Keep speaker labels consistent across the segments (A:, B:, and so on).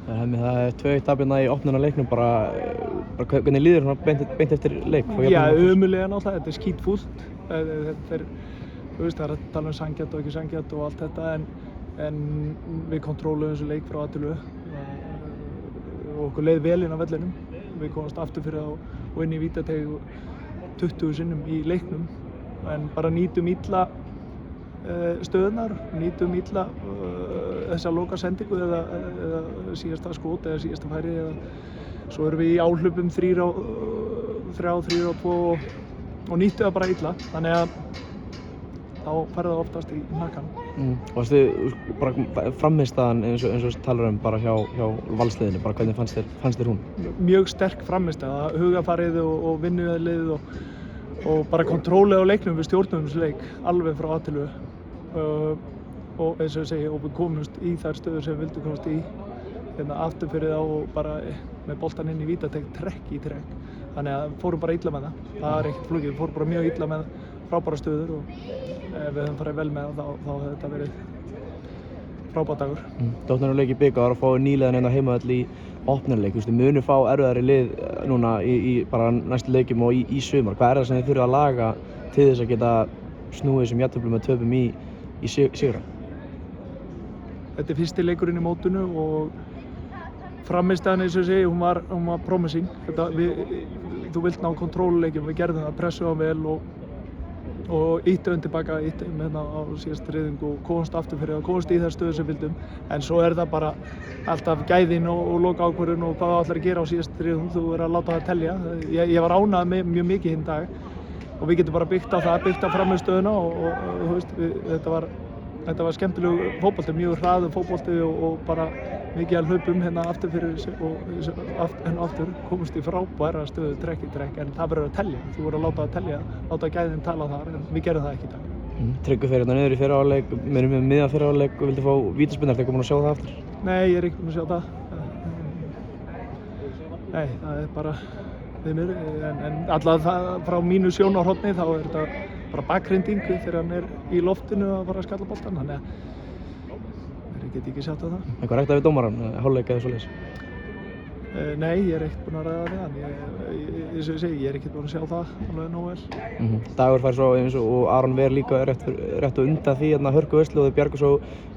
A: Það er 2-1 tap hérna í opnunarleiknum bara hvernig líður svona beint eftir leik?
B: Já, ömurlega náttúrulega, þetta er skítfúlt. Þetta þú veist, það er að tala um sanngjarnt og ekki sanngjarnt og allt þetta en við kontróluðum þessu leik frá A til Ö og okkur leið vel inn á vellinum. Við komumst aftur fyrir og inn í vítateig 20 sinnum í leiknum en bara nýtum illa stöðunar, nýtum illa þessa lokasendingu eða síðasta skot eða síðasta færi eða svo erum við í áhlaupum 3 á 2 og nýttu það bara illa þannig að þá færði það oftast í hnakkan.
A: Varstu bara frammistaðan eins og talar bara hjá valsliðinu, bara hvernig fannst þér hún? Mjög
B: sterk frammistaða, hugafarið og vinnuveðlið og bara kontrólið á leiknum við stjórnum þessu leik alveg frá A til Ö og eins og ég segi og við komumst í þær stöður sem við vildum komast í hérna aftur fyrir þá og bara með boltan inn í vítateig trekk í trekk þannig að fórum bara illa með það er ekkert flókið, við fórum bara mjög illa með frábæra stöður og ef við höfum farið vel með það þá hefði þetta verið frábær dagur.
A: Dóttarleik í bikar að fá nýliðan hérna heimavöll í opnarleik, munu fá erfiðari lið núna í bara næstu leikjum og í sumar. Hvað það sem þið þurfa að laga til þess að geta snúið þessum jafnteflum með töpum í sigra?
B: Þetta er fyrsti leikurinn í mótinu og frammistaðan eins og ég segi, hún var promising. Þú vilt ná kontróluleikjum, við gerðum það, pressuðum vel og ýttum tilbaka, ýttum hérna á síðasta reyðing og komst aftur fyrir og komst í þær stöður sem vildum. En svo er það bara alltaf gæðin og loka ákvörðun og hvað það ætlar að gera á síðasta reyðing, þú verður að láta það telja. Ég var ánægður með mjög mikið hinn dag og við getum bara byggt á það, byggt á frammistöðuna og þú veist, þetta var skemmtilegu fótbolti, mjög hraður fótbolti og bara mikið að hlaupum hérna aftur fyrir og aftur komast í frábæra stöðu trekk í trekk en það verður að telja, þú verður að láta það telja, láta gæðin tala þar en við gerum það ekki í dag.
A: Tryggvi fer hérna niður í fyrra hálfleik, með miðjan fyrra hálfleik og vildi fá vítaspyrnu, ertu ekki búinn að sjá það aftur?
B: Nei, ég er ekki búinn að sjá það. Nei, það er bara við mér en allavega frá mínu sjónarhorni þá er þetta bara bakhrinding þegar hann er í loftinu að fara að skalla boltan þannig að ég get ekki sjátt á það.
A: Eitthvað ræktað við dómarann, hálfleik eða svoleiðis?
B: Nei, ég er ekkert búinn að ræða það en eins og ég segi, ég er ekkert búinn að sjá það alveg nógu vel.
A: Dagur fær svo eins og Aron Ver líka rétt og undan því hérna hörkuveislu og þau bjarga svo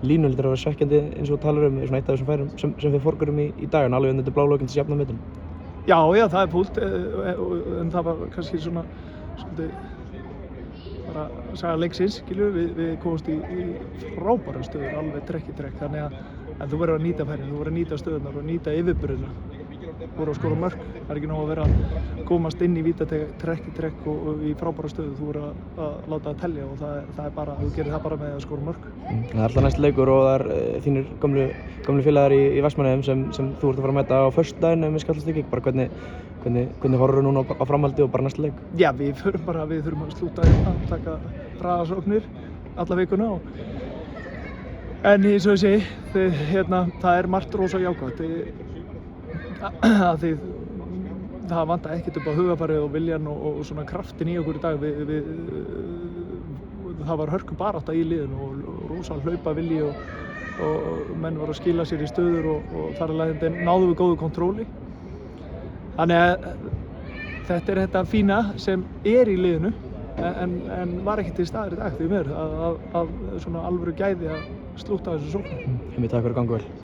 A: línu heldur að vera svekkjandi eins og talar svona eitt af þessum færum sem við forgurum í dag en alveg undir þetta blálókin til jafna metin.
B: Já, það er fúlt en það var kannski svona svolítið bara að saga leiksins, við komumst í frábæra stöður, alveg trekk í trekk þannig að þú verður að nýta færin, þú verður að nýta stöðunar og nýta yfirburðina þú verður að skora mörk, það er ekki nóg að vera að komast inn í vítateig trekk í trekk og í frábæra stöðu, þú verður að láta það telja og það er bara, þú gerir það bara með að skora mörk.
A: Það er alltaf næstu leikur og það er þínir gömlu félagar í Vestmannaeyjum sem þú ert að fara að mæta á föstudaginn ef við skallast ekki, bara hvernig horfur núna á framhaldi og bara næstu leik?
B: Já, við þurfum að slúta hérna, taka hraðasóknir alla vikuna en eins og ég segi, það er margt rosa jákvætt því það vantar ekkert upp á hugafarið og viljan og svona kraftin í okkur í dag það var hörkubarátta í liðinu og rosa hlaupa vilji og menn voru að skila sér í stöður og þar af leiðandi náðum við góðu kontróli þannig að þetta er þetta fína sem er í liðinu en var ekki til staðar í dag því mér að svona alvöru gæði að slúta þessu sókn.
A: Takk fyrir að ganga vel.